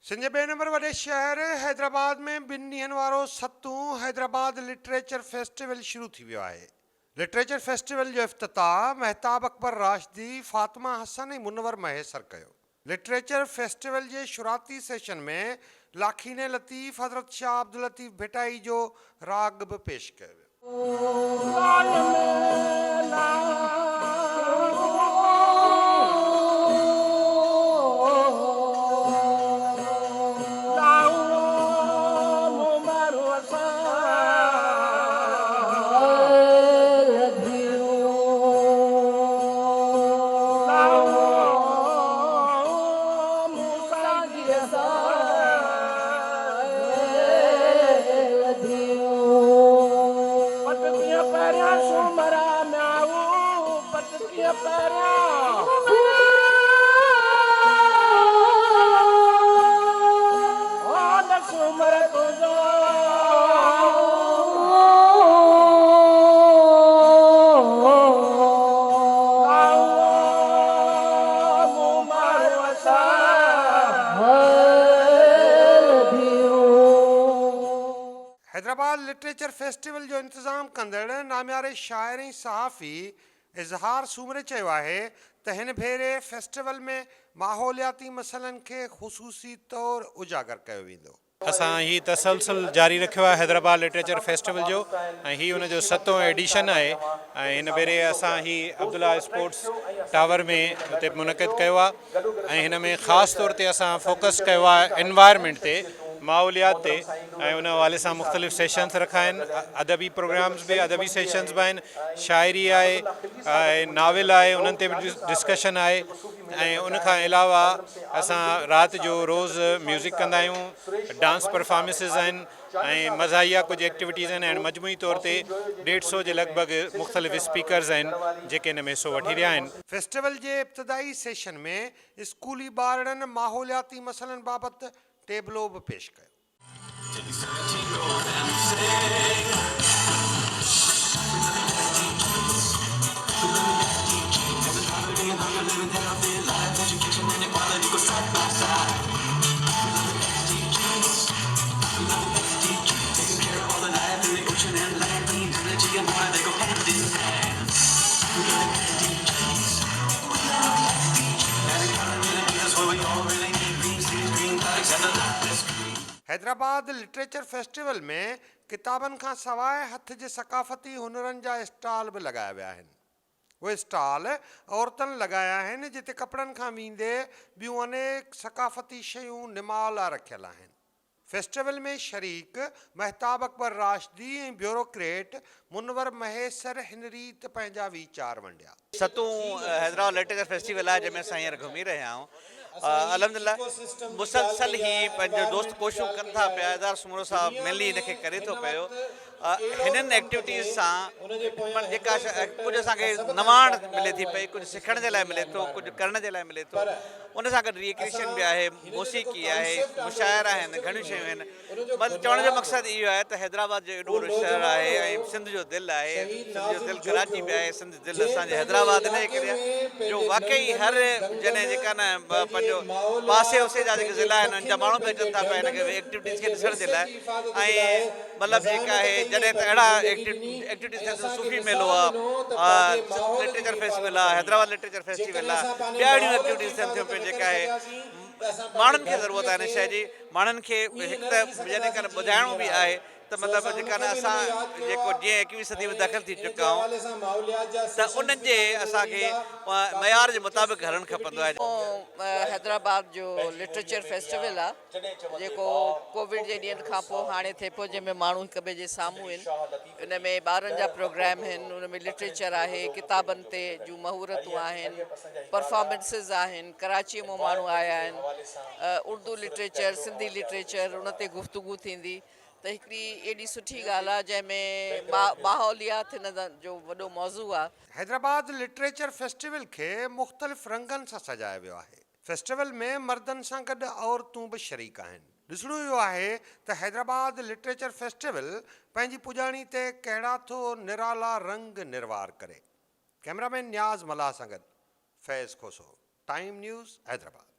सिंध जे ॿिए नंबर वॾे शहर हैदराबाद में 2 ॾींहंनि वारो 7 हैदराबाद लिटरेचर फेस्टिवल शुरू थी वियो आहे। लिटरेचर फेस्टिवल जो इफ़्तिताह महताब अकबर राशिदी, फातिमा हसन ऐं मुनवर महेसर कयो। लिटरेचर फेस्टिवल जे शुराती सेशन में लाखीने लतीफ़ हज़रत शाह अब्दुल लतीफ़ भिटाई जो राग बि पेश कयो वियो। हैदराबाद लिटरेचर फेस्टिवल जो इंतज़ाम कंदड़ नामियारे शाइर ऐं सहाफ़ी इज़हार सूमरे चयो आहे त हिन भेरे फेस्टिवल में माहौलियाती मसइलनि खे ख़ुसूसी तौरु उजागर कयो वेंदो। असां ही तसलसल जारी रखियो आहे हैदराबाद लिटरेचर फेस्टिवल जो, ऐं ही उनजो 7हों एडिशन आहे। ऐं हिन भेरे असां ही अब्दुल्ला स्पोर्ट्स टावर में हुते मुनक़िद कयो आहे ऐं हिन में ख़ासि तौर ते असां फोकस कयो आहे एनवायरमेंट ते, माहौलियात ते, ऐं उन हवाले सां मुख़्तलिफ़ सेशन्स रखा आहिनि। अदबी प्रोग्राम्स बि, अदबी सेशन्स बि आहिनि, शाइरी आहे, नाविल आहे, उन्हनि ते बि डिस्कशन आहे। ऐं उनखां अलावा असां राति जो रोज़ु म्यूज़िक कंदा आहियूं, डांस परफॉर्मेंसिस आहिनि ऐं मज़ाहिया कुझु एक्टिविटीज़ आहिनि। ऐं मजमूई तौर ते 150 जे लॻभॻि मुख़्तलिफ़ स्पीकर्स आहिनि जेके हिन में हिसो वठी रहिया आहिनि। फेस्टिवल जे इब्तिदाई सेशन में स्कूली ॿारनि माहौलियाती मसइलनि बाबति टेबलो बि पेश कयो। हैदराबाद लिटरेचर फेस्टिवल में किताबनि खां सवाइ हथ जे सक़ाफ़ती हुनरनि जा स्टॉल बि लॻाया विया आहिनि। उहे स्टॉल औरतुनि लॻाया आहिनि जिते कपिड़नि खां वींदे ॿियूं अनेक सक़ाफ़ती शयूं निमाला रखियल आहिनि। फेस्टिवल में शरीक महताब अकबर राशिदी ऐं ब्यूरोक्रेट मुनवर महेसर हिन रीति पंहिंजा वीचार वंडिया। 7हों हैदराबाद लिटरेचर फेस्टिवल आहे जंहिंमें असां हींअर घुमी रहिया आहियूं। अलहमदिल्ला मुसलसल ही पंहिंजो दोस्त कोशिशूं कनि था पिया, इज़हार सूमरो साहब मेनली हिनखे करे थो पियो। हिननि एक्टिविटीज़ सां जेका कुझु असांखे नवाण मिले थी पई, कुझु सिखण जे लाइ मिले थो, कुझु करण जे लाइ मिले थो। उन सां गॾु रिक्रिएशन बि आहे, मौसीक़ी आहे, मुशाइरा आहिनि, घणियूं शयूं आहिनि। बसि चवण जो मक़सदु इहो आहे त हैदराबाद जो एॾो वॾो शहर आहे ऐं सिंध जो दिलि आहे। सिंध जो दिलि कराची में आहे, सिंध दिलि असांजे हैदराबाद इन जे करे आहे जो वाक़ई हर जॾहिं जेका न पंहिंजो पासे उसे जा जेके ज़िला आहिनि उन जा माण्हू बि अचनि था पिया हिनखे एक्टिविटीज़ खे ॾिसण जे लाइ। ऐं मतिलबु जेका आहे जॾहिं त अहिड़ा एक्टिविटीज़ सूफ़ी मेलो आहे, लिटरेचर फेस्टिवल आहे, हैदराबाद लिटरेचर फेस्टिवल आहे, ॿिया अहिड़ियूं एक्टिविटीज़ थियनि थियूं पियूं जेका आहे माण्हुनि खे ज़रूरत आहे हिन शइ जी। माण्हुनि खे हिकु त जॾहिं करे ॿुधाइणो बि आहे त मतिलबु जेका न असां जेको जीअं 21वीं सदी में दाख़िल थी चुका आहियूं त उन्हनि जे असांखे मयार जे मुताबिक़ हलणु खपंदो आहे। हैदराबाद जो लिटरेचर फेस्टिवल आहे जेको कोविड जे ॾींहंनि खां पोइ हाणे थिए पियो, जंहिंमें माण्हू हिक ॿिए जे साम्हूं आहिनि। उन में ॿारनि जा प्रोग्राम आहिनि, उन में लिटरेचर आहे, किताबनि ते जूं महूरतूं आहिनि, परफॉर्मेंसिस आहिनि, कराची मां माण्हू आया आहिनि, उर्दू लिटरेचर, सिंधी लिटरेचर, उन ते गुफ़्तगू थींदी। त हिकिड़ी एॾी सुठी ॻाल्हि आहे जंहिंमें माहौलियात हिन जो वॾो मौज़ू आहे। हैदराबाद लिटरेचर फेस्टिवल खे मुख़्तलिफ़ रंगनि सां सजायो वियो आहे। फेस्टिवल में मर्दनि सां गॾु औरतूं बि शरीक आहिनि। ॾिसणो इहो आहे त हैदराबाद लिटरेचर फेस्टिवल पंहिंजी पुॼाणी ते कहिड़ा थो निराला रंग निर्वार करे। कैमरामैन न्याज़ मल्हा सां गॾु फैज़ खोसो, टाइम न्यूज़, हैदराबाद।